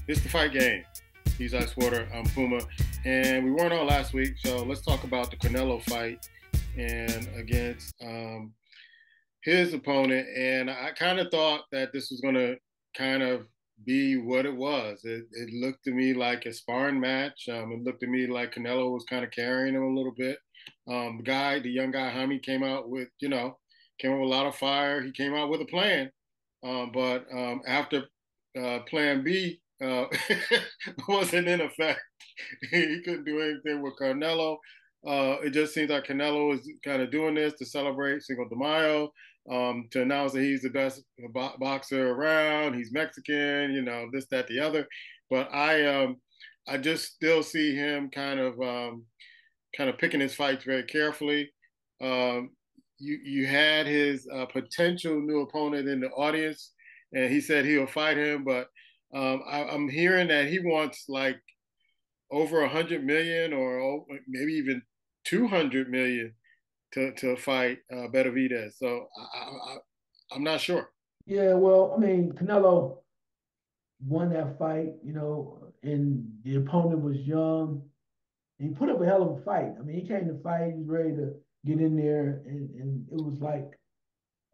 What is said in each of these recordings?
It's the fight game. He's Icewater, I'm Puma, and we weren't on last week, so let's talk about the Canelo fight and against his opponent. And I kind of thought that this was going to kind of be what it was. It looked to me like a sparring match. It looked to me like Canelo was kind of carrying him a little bit. The young guy, Jaime, came out with, came up with a lot of fire. He came out with a plan. But after Plan B wasn't in effect, he couldn't do anything with Canelo. It just seems like Canelo is kind of doing this to celebrate Cinco de Mayo, to announce that he's the best boxer around. He's Mexican, this, that, the other. But I just still see him kind of picking his fights very carefully. Um, you had his potential new opponent in the audience, and he said he'll fight him. But I'm hearing that he wants like over 100 million or maybe even 200 million to fight Benavidez. So I'm not sure. Yeah, well, I mean, Canelo won that fight, and the opponent was young. He put up a hell of a fight. I mean, he came to fight, he was ready to get in there, and it was like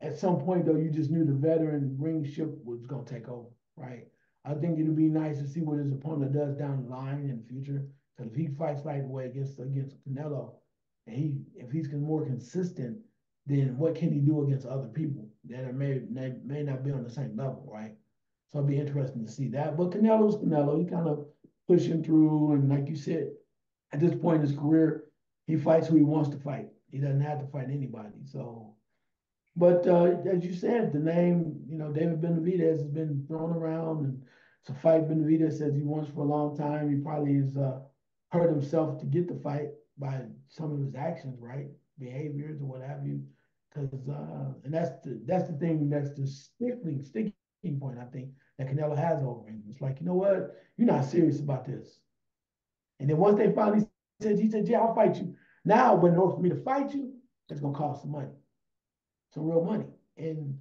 at some point though, you just knew the veteran ringship was gonna take over, right? I think it'd be nice to see what his opponent does down the line in the future. Because if he fights like the way against Canelo, and if he's more consistent, then what can he do against other people that may not be on the same level, right? So it'd be interesting to see that. But Canelo's Canelo. He kind of pushing through, and like you said, at this point in his career, he fights who he wants to fight. He doesn't have to fight anybody. So but as you said, the name, David Benavidez has been thrown around, and it's a fight Benavidez says he wants for a long time. He probably has hurt himself to get the fight by some of his actions, right? Behaviors or what have you. Because and that's the thing that's the sticking point I think that Canelo has over him. It's like, you know what, you're not serious about this. And then once they finally said, he said, yeah, I'll fight you. Now, but in order for me to fight you, it's gonna cost some money, some real money. And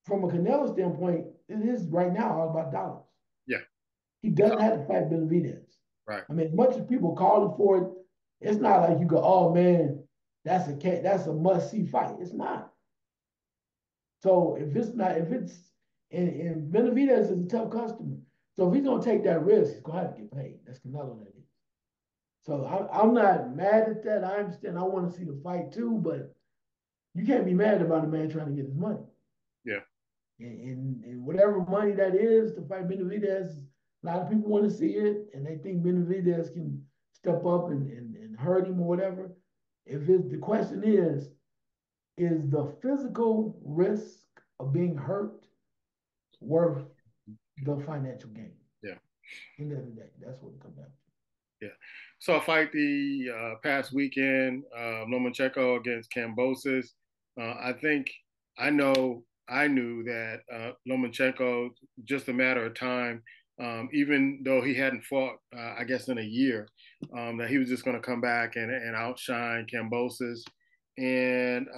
from a Canelo standpoint, it is right now all about dollars. Yeah, He doesn't have to fight Benavidez. right. I mean, as much as people call him for it, it's not like you go, oh man, that's a must see fight. It's not. So if it's not, if it's and Benavidez is a tough customer. So if he's gonna take that risk, he's gonna have to get paid. That's Canelo that is. So I'm not mad at that. I understand. I want to see the fight too, but you can't be mad about a man trying to get his money. Yeah, And whatever money that is to fight Benavidez, a lot of people want to see it, and they think Benavidez can step up and hurt him or whatever. The question is the physical risk of being hurt worth the financial gain? yeah, End of the day, that's what it comes down to. yeah. So I fight the past weekend, Lomachenko against Cambosis. I think I knew that Lomachenko, just a matter of time, even though he hadn't fought, I guess, in a year, that he was just going to come back and outshine Cambosis. And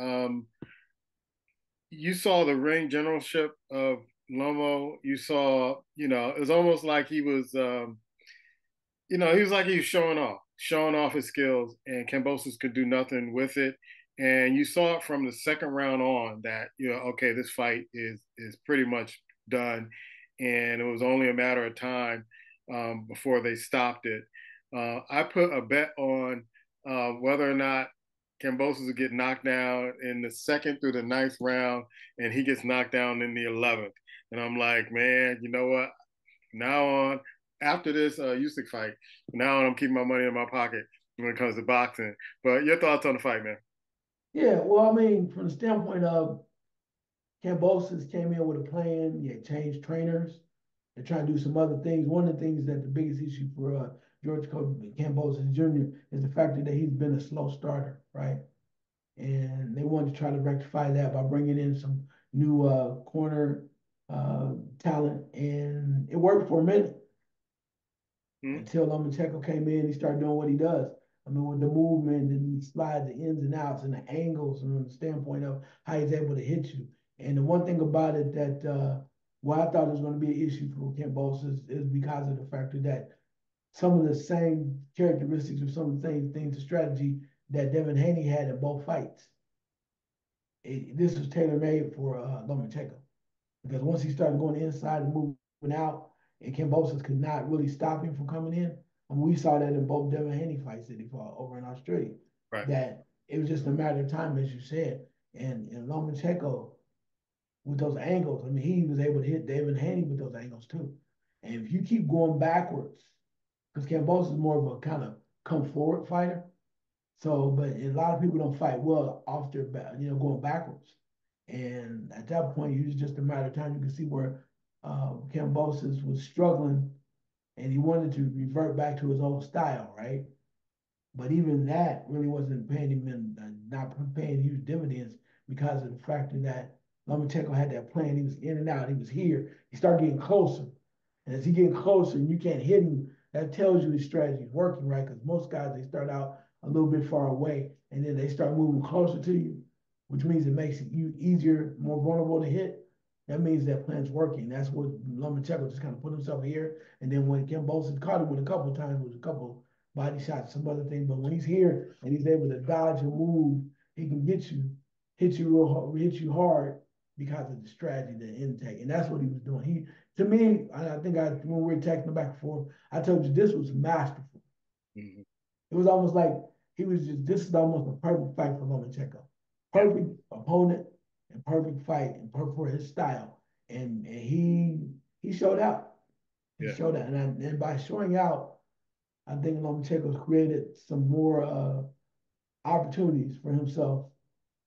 you saw the ring generalship of Lomo. You saw, it was almost like he was like he was showing off his skills, and Cambosis could do nothing with it. And you saw it from the second round on that, okay, this fight is pretty much done, and it was only a matter of time before they stopped it. I put a bet on whether or not Cambosis would get knocked down in the second through the ninth round, and he gets knocked down in the 11th. And I'm like, man, you know what? Now on, after this Usyk fight, now on, I'm keeping my money in my pocket when it comes to boxing. But your thoughts on the fight, man? Yeah, well, I mean, from the standpoint of Cambosis came in with a plan. He had changed trainers. They're trying to do some other things. One of the things that the biggest issue for George Cambosis Jr. is the fact that he's been a slow starter, right? And they wanted to try to rectify that by bringing in some new corner talent, and it worked for a minute Hmm. until Lomachenko came in. He started doing what he does. I mean, with the movement and the slide, the ins and outs, and the angles, and from the standpoint of how he's able to hit you. And the one thing about it that why I thought it was going to be an issue for Cambosis is because of the factor that some of the same characteristics or some of the same things, the strategy that Devin Haney had in both fights. This was tailor made for Lomachenko because once he started going inside and moving out, and Cambosis could not really stop him from coming in. I mean, we saw that in both Devin Haney fights that he fought over in Australia. Right. That it was just a matter of time, as you said. And Lomachenko, with those angles, I mean, he was able to hit Devin Haney with those angles too. And if you keep going backwards, because Cambosis is more of a kind of come forward fighter. So, but a lot of people don't fight well off their back, going backwards. And at that point, it was just a matter of time. You can see where Cambosis was struggling and he wanted to revert back to his old style, right? But even that really wasn't paying him not paying huge dividends because of the fact that Lomachenko had that plan. He was in and out. He was here. He started getting closer. And as he getting closer and you can't hit him, that tells you his strategy is working, right? Because most guys, they start out a little bit far away and then they start moving closer to you, which means it makes you easier, more vulnerable to hit. That means that plan's working. That's what Lomachenko just kind of put himself here. And then when Kim Bosa caught him with a couple of times, with a couple body shots, some other things. But when he's here and he's able to dodge and move, he can get you, hit you real, hit you hard because of the strategy, the intake, and that's what he was doing. He, to me, I think when we were texting back and forth, I told you this was masterful. Mm-hmm. It was almost like he was just. This is almost a perfect fight for Lomachenko. Perfect opponent and perfect fight and perfect for his style, and he showed out. He showed out, and by showing out, I think Lomachenko's created some more opportunities for himself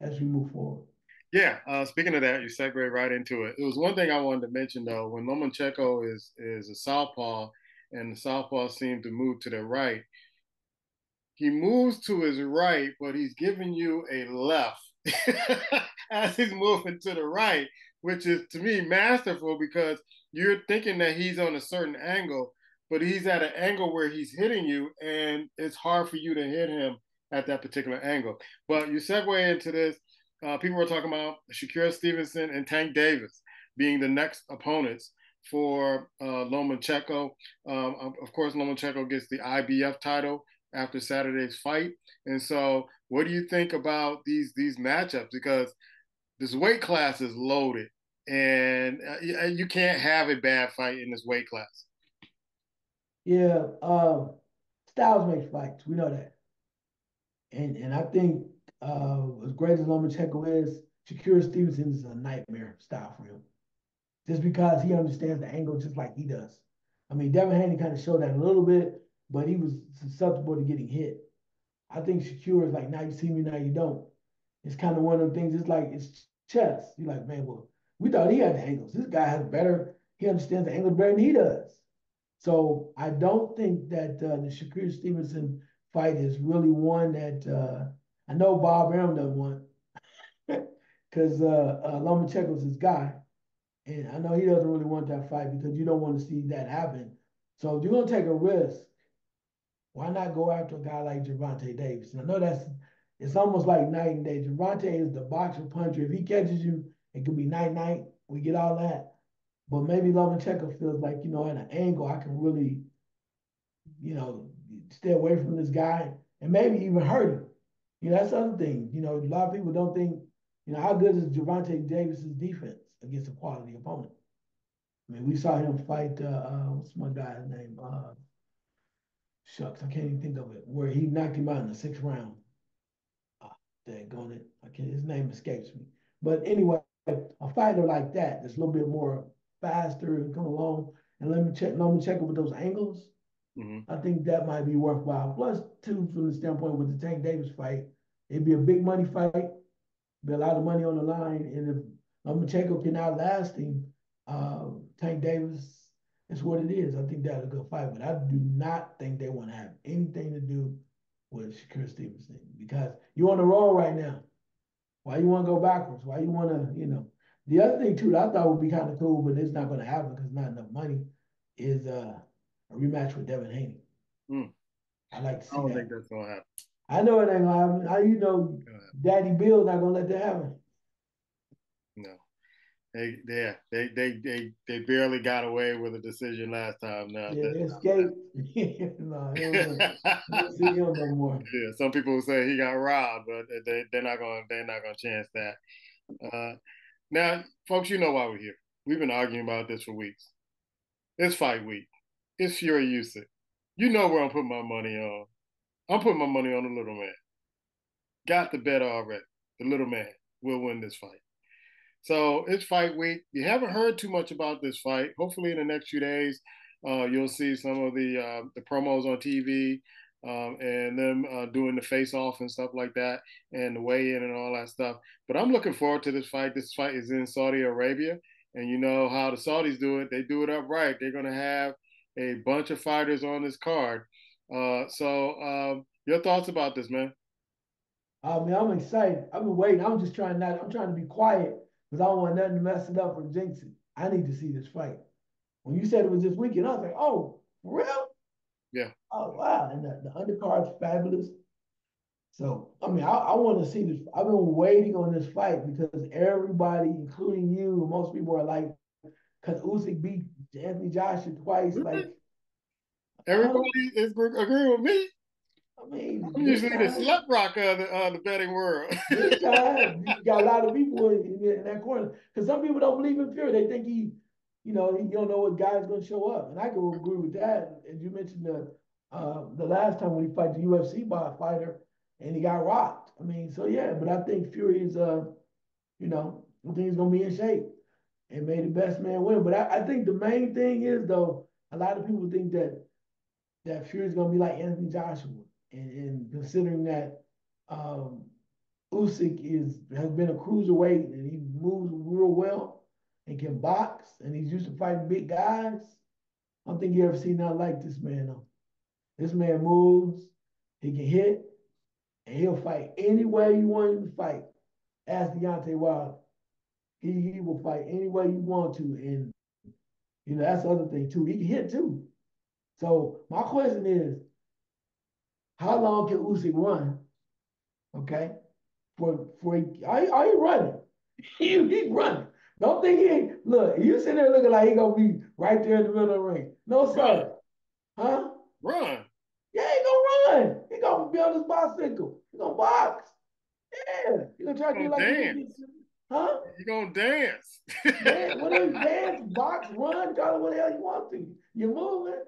as we move forward. Yeah, speaking of that, you segue right into it. It was one thing I wanted to mention though. When Lomachenko is a southpaw, and the southpaw seem to move to the right, he moves to his right, but he's giving you a left as he's moving to the right, which is to me masterful because you're thinking that he's on a certain angle, but he's at an angle where he's hitting you, and it's hard for you to hit him at that particular angle. But you segue into this. People were talking about Shakur Stevenson and Tank Davis being the next opponents for Lomachenko. Of course, Lomachenko gets the IBF title after Saturday's fight. And so, what do you think about these matchups? Because this weight class is loaded, and you can't have a bad fight in this weight class. Yeah, styles make fights. We know that, and I think as great as Lomachenko is, Shakur Stevenson is a nightmare style for him, just because he understands the angle just like he does. I mean, Devin Haney kind of showed that a little bit, but he was susceptible to getting hit. I think Shakur is like, now you see me, now you don't. It's kind of one of the things. It's like it's chess. You're like, man, well, we thought he had the angles. This guy has better. He understands the angles better than he does. So I don't think that the Shakur Stevenson fight is really one that I know Bob Arum doesn't want because Lomachenko's his guy, and I know he doesn't really want that fight because you don't want to see that happen. So if you're gonna take a risk, why not go after a guy like Gervonta Davis? And I know it's almost like night and day. Gervonta is the boxer puncher. If he catches you, it could be night night. We get all that. But maybe Lomachenko feels like, at an angle, I can really, you know, stay away from this guy and maybe even hurt him. That's the other thing. A lot of people don't think, how good is Gervonta Davis's defense against a quality opponent? I mean, we saw him fight, what's my guy's name? Shucks, I can't even think of it, where he knocked him out in the sixth round. Daggone it. I can't, his name escapes me. But anyway, a fighter like that that's a little bit more faster and come along and let me check it with those angles. Mm-hmm. I think that might be worthwhile. Plus, too, from the standpoint with the Tank Davis fight, it'd be a big money fight, be a lot of money on the line. And if Lomachenko can outlast him, Tank Davis is what it is. I think that's a good fight, but I do not think they want to have anything to do with Shakur Stevenson because you on the roll right now. Why you want to go backwards? Why you want to, The other thing too that I thought would be kind of cool, but it's not going to happen because not enough money, is a rematch with Devin Haney. I'd like to see that. I don't think that's going to happen. I know it ain't going to happen. Daddy Bill's not going to let that happen. No. They barely got away with a decision last time. Now, Yeah, they escaped. No, he don't see him no more. yeah, some people say he got robbed, but they're not gonna chance that. Uh, Now, folks, you know why we're here. We've been arguing about this for weeks. It's fight week. It's Fury Usyk. You know where I'm putting my money on. I'm putting my money on the little man. Got the bet already. The little man will win this fight. So it's fight week. You haven't heard too much about this fight. Hopefully, in the next few days, you'll see some of the promos on TV and them doing the face off and stuff like that, and the weigh in and all that stuff. But I'm looking forward to this fight. This fight is in Saudi Arabia, and you know how the Saudis do it. They do it up right. They're going to have a bunch of fighters on this card. Your thoughts about this, man? I mean, I'm excited. I've been waiting. I'm trying to be quiet because I don't want nothing to mess it up or jinx it. I need to see this fight. When you said it was this weekend, I was like, oh, for real? Yeah. Oh, wow. And the undercard's fabulous. So, I mean, I want to see this. I've been waiting on this fight because everybody, including you, most people are like, because Usyk beat Anthony Joshua twice. Like, huh? Everybody is agreeing with me. I mean, I'm usually the slut rock of the betting world. this time, you got a lot of people in that corner. Because some people don't believe in Fury. They think he don't know what guy's going to show up. And I can agree with that. And you mentioned the last time when he fight the UFC fighter and he got rocked. I mean, so yeah, but I think Fury is, I think he's going to be in shape and may the best man win. But I think the main thing is, though, a lot of people think that Fury's going to be like Anthony Joshua. And considering that um, Usyk has been a cruiserweight and he moves real well and can box and he's used to fighting big guys. I don't think you ever seen nothing like this man though. This man moves, he can hit, and he'll fight any way you want him to fight. Ask Deontay Wilder. He will fight any way you want to. And that's the other thing too. He can hit too. So my question is, how long can Usyk run? Okay. Are you running? He's running. Don't think he ain't. Look, you sitting there looking like he gonna be right there in the middle of the ring. No, Run, sir. Huh? run. Yeah, he gonna run. He gonna be on his bicycle. He gonna box. Yeah. He gonna try to You're do gonna like he did. dance. Huh? You're gonna dance. Dan, whatever you dance, box, run, call it what the hell you want to. You're moving.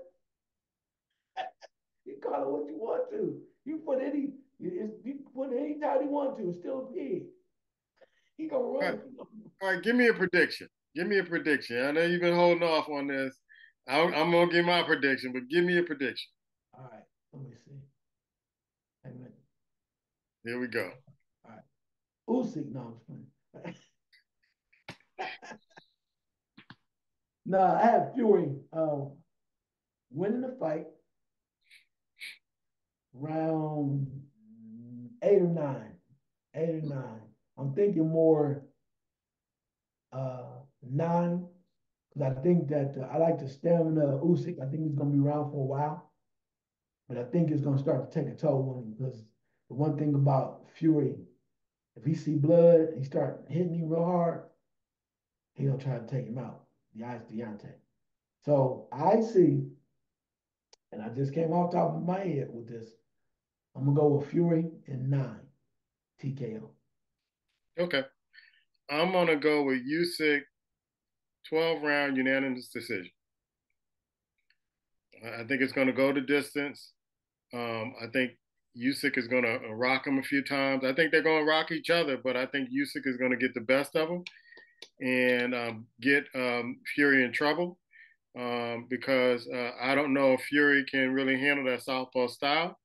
You call it what you want to. You put any time you want to. It's still a pig. He gonna All right, run. all right, give me a prediction. Give me a prediction. I know you've been holding off on this. I'm gonna give my prediction, but give me a prediction. All right. Let me see. Amen. Here we go. All right. Usyk, no, I'm playing. No, I have Fury winning the fight round 8 or 9. 8 or 9. I'm thinking more 9 because I think that I like the stamina of Usyk. I think he's going to be around for a while, but I think it's going to start to take a toll on him because the one thing about Fury, if he see blood, he start hitting him real hard, he gonna try to take him out. The eyes Deontay. So I see, and I just came off top of my head with this. I'm gonna go with Fury in 9 TKO. Okay, I'm gonna go with Usyk 12 round unanimous decision. I think it's gonna go the distance. I think Usyk is gonna rock him a few times. I think they're gonna rock each other, but I think Usyk is gonna get the best of him and get Fury in trouble because I don't know if Fury can really handle that southpaw style.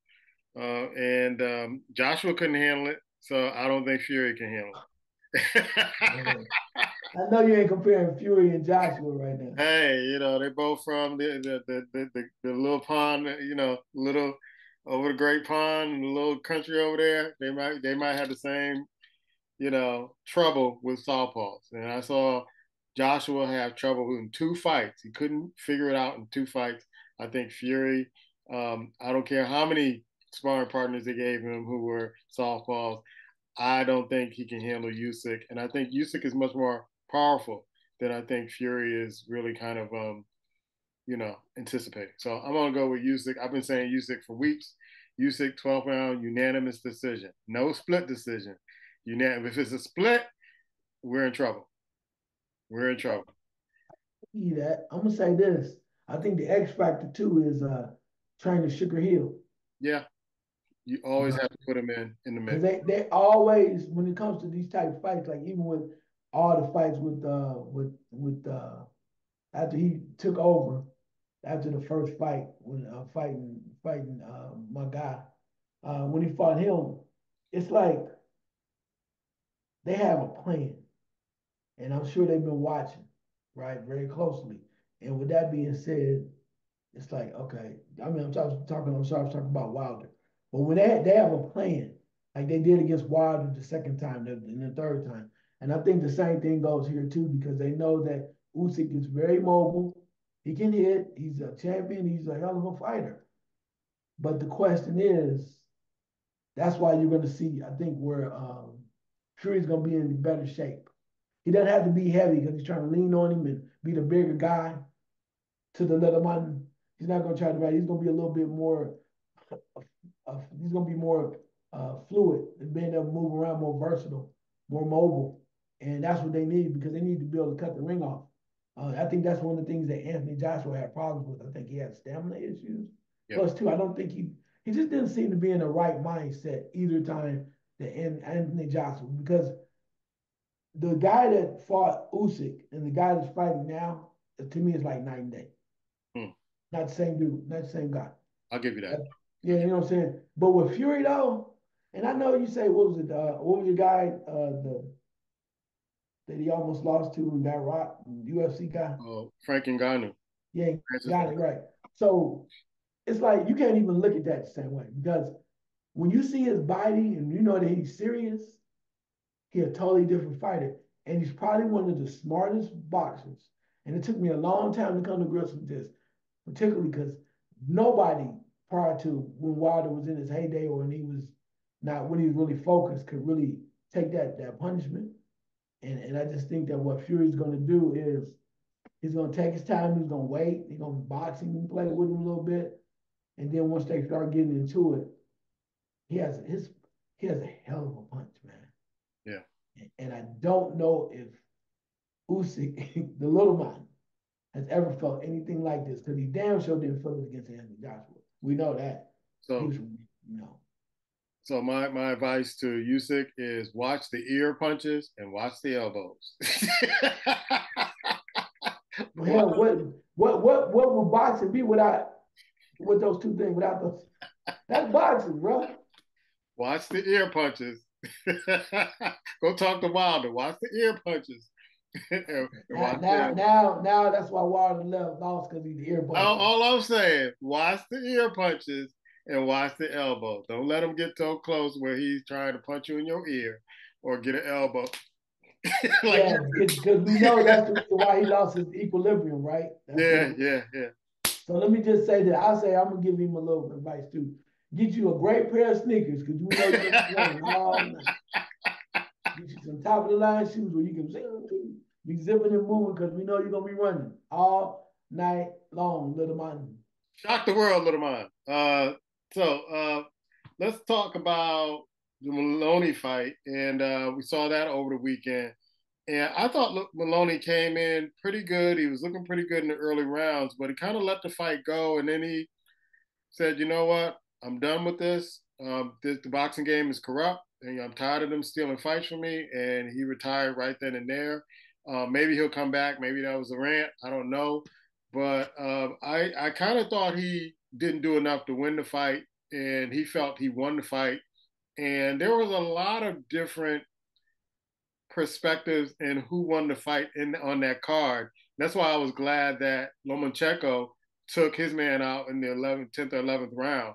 And Joshua couldn't handle it, so I don't think Fury can handle it. I know you ain't comparing Fury and Joshua right now. Hey, they're both from the little pond, little over the great pond, the little country over there. They might have the same, trouble with southpaws. And I saw Joshua have trouble in 2 fights. He couldn't figure it out in 2 fights. I think Fury, I don't care how many sparring partners they gave him who were southpaws. I don't think he can handle Usyk, and I think Usyk is much more powerful than I think Fury is really kind of anticipating. So I'm gonna go with Usyk. I've been saying Usyk for weeks. Usyk 12 round unanimous decision, no split decision. If it's a split, we're in trouble. We're in trouble. See that? I'm gonna say this. I think the X factor too is trying to Sugar Hill. Yeah, you You always know, have to put him in the because mix. they always when it comes to these type of fights, like even with all the fights with after he took over after the first fight when fighting my guy when he fought him, it's like they have a plan, and I'm sure they've been watching right very closely. And with that being said, it's like, okay, I mean, I'm sorry, I was talking about Wilder. But when they have a plan, like they did against Wilder the second time and the third time. And I think the same thing goes here too, because they know that Usyk is very mobile. He can hit. He's a champion. He's a hell of a fighter. But the question is, that's why you're going to see, I think, where Fury's going to be in better shape. He doesn't have to be heavy because he's trying to lean on him and be the bigger guy to the little man. He's not going to try to ride. He's going to be a little bit more. He's going to be more fluid and being able to move around, more versatile, more mobile, and that's what they need because they need to be able to cut the ring off. I think that's one of the things that Anthony Joshua had problems with. I think he had stamina issues. Yep. Plus, too, I don't think he just didn't seem to be in the right mindset either time that Anthony Joshua because the guy that fought Usyk and the guy that's fighting now, to me, is like night and day. Hmm. Not the same dude, not the same guy. I'll give you that. Yeah, you know what I'm saying. But with Fury though, and I know you say what was it? What was your guy? That he almost lost to and got rocked, UFC guy. Oh, Frank Ngannou. Yeah, Francis got it Ngannou. right. So it's like you can't even look at that the same way because when you see his body and you know that he's serious, he's a totally different fighter, and he's probably one of the smartest boxers. And it took me a long time to come to grips with this, particularly because nobody prior to when Wilder was in his heyday or when he was really focused could really take that punishment. And I just think that what Fury's going to do is he's going to take his time. He's going to wait. He's going to box him and play with him a little bit. And then once they start getting into it, he has his he has a hell of a punch, man. Yeah. And I don't know if Usyk, the little man, has ever felt anything like this because he damn sure didn't feel it against Anthony Joshua. We know that. He So was, you know. so my advice to Usyk is watch the ear punches and watch the elbows. Well, hell, what would boxing be without with those two things? Without those, that's boxing, bro. Watch the ear punches. Go talk to Wilder. Watch the ear punches. and Now, watch the now, elbows. now, now, that's why Wilder lost because he's the ear punches. All I'm saying, watch the ear punches and watch the elbow. Don't let him get so close where he's trying to punch you in your ear or get an elbow. like Yeah, because we know that's the reason why he lost his equilibrium, right? That's yeah, what. yeah, yeah. So let me just say that I say I'm gonna give him a little advice too. Get you a great pair of sneakers because we know you're gonna be running all night. Get you some top of the line shoes where you can be zipping and moving because we know you're gonna be running all night long, little man. Shock the world, little man. So let's talk about the Maloney fight, and we saw that over the weekend. And I thought Maloney came in pretty good. He was looking pretty good in the early rounds, but he kind of let the fight go, and then he said, "You know what? I'm done with this. The boxing game is corrupt, and I'm tired of them stealing fights from me." And he retired right then and there. Maybe he'll come back. Maybe that was a rant. I don't know. But I kind of thought he didn't do enough to win the fight, and he felt he won the fight. And there was a lot of different perspectives in who won the fight on that card. That's why I was glad that Lomachenko took his man out in the 11th, 10th, or 11th round.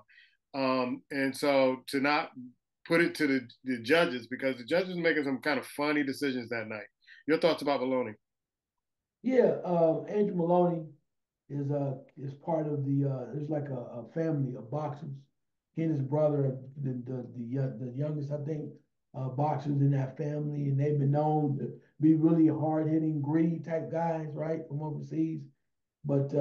And so to not put it to the judges because the judges were making some kind of funny decisions that night. Your thoughts about Maloney? Yeah, Andrew Maloney is part of there's like a family of boxers. He and his brother, the youngest, I think, boxers in that family, and they've been known to be really hard hitting, greedy type guys, right, from overseas. But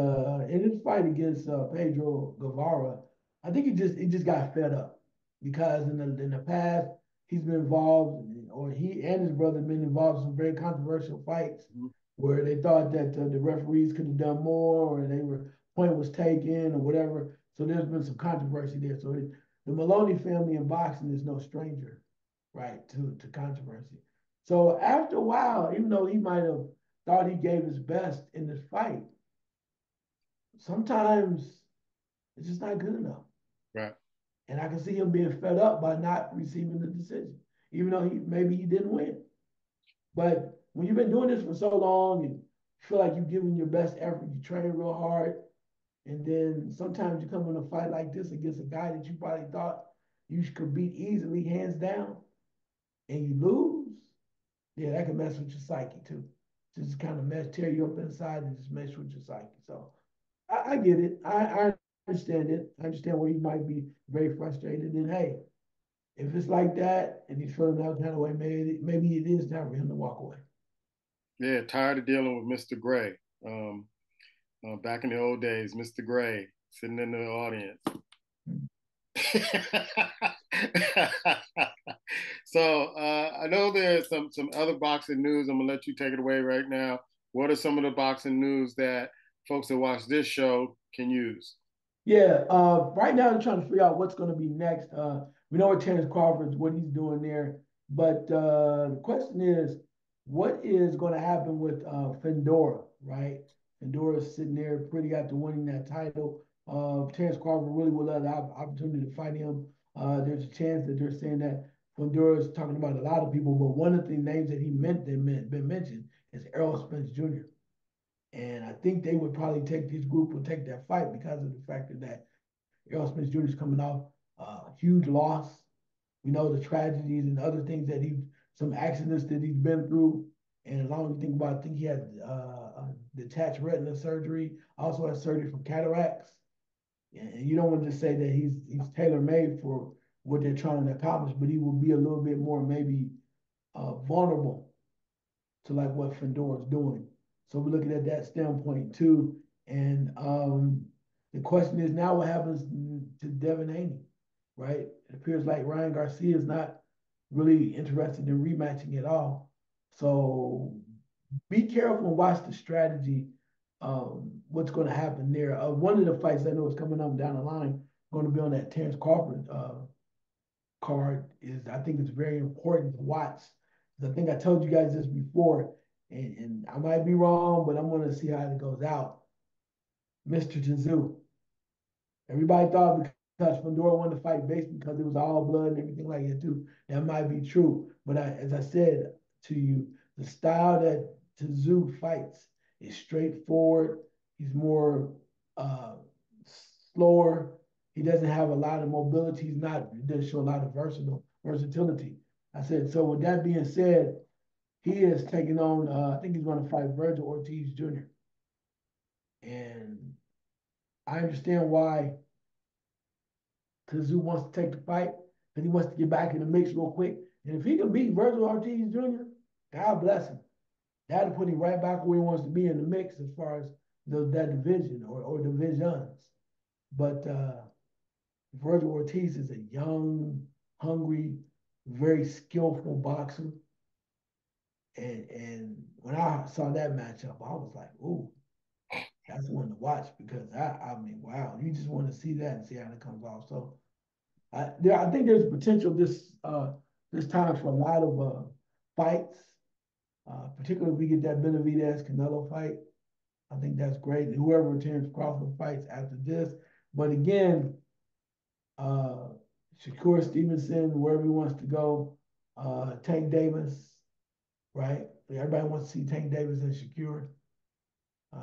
in his fight against Pedro Guevara, I think he just got fed up because in the past he's been involved, or he and his brother have been involved in some very controversial fights Mhm. where they thought that the referees could have done more, or they were point was taken, or whatever. So there's been some controversy there. So the Maloney family in boxing is no stranger, right, to controversy. So after a while, even though he might have thought he gave his best in this fight, sometimes it's just not good enough. Right. And I can see him being fed up by not receiving the decision, even though maybe he didn't win. But when you've been doing this for so long and feel like you've given your best effort, you train real hard, and then sometimes you come in a fight like this against a guy that you probably thought you could beat easily, hands down, and you lose, yeah, that can mess with your psyche too. Just kind of tear you up inside and just mess with your psyche. So I get it. I understand it. I understand where he might be very frustrated. And hey, if it's like that and he's feeling that kind of way, maybe it is time for him to walk away. Yeah, tired of dealing with Mr. Gray. Back in the old days, Mr. Gray sitting in the audience. So I know there's some other boxing news. I'm gonna let you take it away right now. What are some of the boxing news that folks that watch this show can use? Yeah, right now I'm trying to figure out what's going to be next. We know what Terrence Crawford's what he's doing there, but the question is, what is going to happen with Fedora, right? Fendora's sitting there pretty after winning that title. Terrence Crawford really would have the opportunity to fight him. There's a chance that they're saying that Fedora is talking about a lot of people, but one of the names that been mentioned is Errol Spence Jr. And I think they would probably take this group will take that fight because of the fact that Errol Spence Jr. is coming off a huge loss. We know the tragedies and other things that some accidents that he's been through. And as long as you think about, I think he had detached retina surgery, also had surgery for cataracts. And you don't want to just say that he's tailor made for what they're trying to accomplish, but he will be a little bit more maybe vulnerable to like what Fedora's doing. So we're looking at that standpoint too. And the question is now what happens to Devin Haney, right? It appears like Ryan Garcia is not really interested in rematching at all. So be careful and watch the strategy. What's going to happen there? One of the fights I know is coming up down the line going to be on that Terrence Crawford card is I think it's very important to watch. I think I told you guys this before, and I might be wrong, but I'm going to see how it goes out. Mr. Tazoo. Everybody thought because Fedora won the fight based because it was all blood and everything like that too. That might be true, but as I said to you, the style that Tazoo fights is straightforward. He's more uh, slower. He doesn't have a lot of mobility. He doesn't show a lot of versatility. I said, so with that being said, he is taking on, I think he's going to fight Virgil Ortiz Jr. And I understand why Tazoo wants to take the fight because he wants to get back in the mix real quick. And if he can beat Virgil Ortiz Jr., God bless him. That'll put him right back where he wants to be in the mix as far as that division or divisions. But Virgil Ortiz is a young, hungry, very skillful boxer. And when I saw that matchup, I was like, ooh, that's one to watch because I mean, wow, you just want to see that and see how it comes off. So I think there's potential this time for a lot of fights, particularly if we get that Benavidez Canelo fight. I think that's great. And whoever Terrence Crawford fights after this, but again, uh, Shakur Stevenson, wherever he wants to go, Tank Davis, right? Everybody wants to see Tank Davis and Shakur,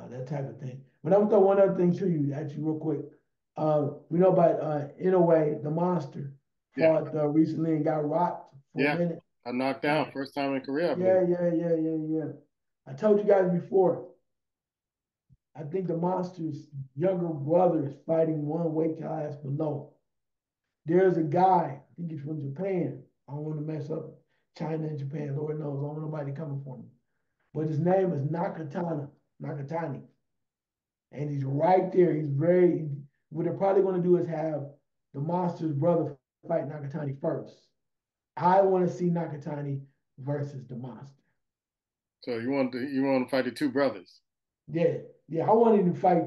that type of thing. But I'm gonna throw one other thing to you, actually, real quick. We know about in a way the monster Yeah, fought recently and got rocked for a yeah. minute. I knocked Uh, down first time in career, I believe. yeah. I told you guys before. I think the monster's younger brother is fighting one weight class below. There's a guy, I think he's from Japan. I don't want to mess up. China and Japan. Lord knows, I don't want nobody coming for me. But his name is Nakatani. And he's right there. He's very, what they're probably going to do is have the Monster's brother fight Nakatani first. I want to see Nakatani versus the Monster. So you want to fight the two brothers? Yeah, yeah. I want him to fight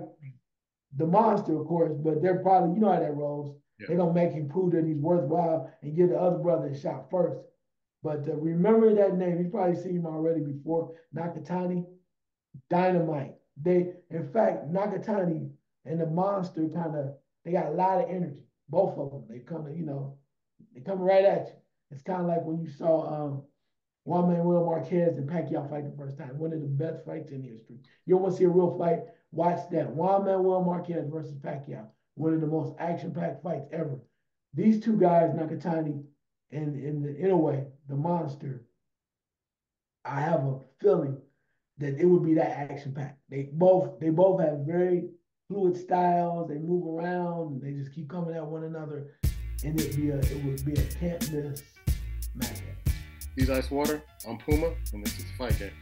the Monster, of course, but they're probably, you know how that rolls. Yeah. They're gonna make him prove that he's worthwhile and give the other brother a shot first. But remember that name. You've probably seen him already before. Nakatani, Dynamite. In fact, Nakatani and the Monster they got a lot of energy. Both of them. They they come right at you. It's kind of like when you saw Juan Manuel Marquez and Pacquiao fight the first time. One of the best fights in history. You want to see a real fight? Watch that. Juan Manuel Marquez versus Pacquiao. One of the most action-packed fights ever. These two guys, Nakatani and in a way, the Monster, I have a feeling that it would be that action packed. They both have very fluid styles. They move around. And they just keep coming at one another, and it would be a can't miss matchup. He's Icewater. I'm Puma, and this is the Fight Game.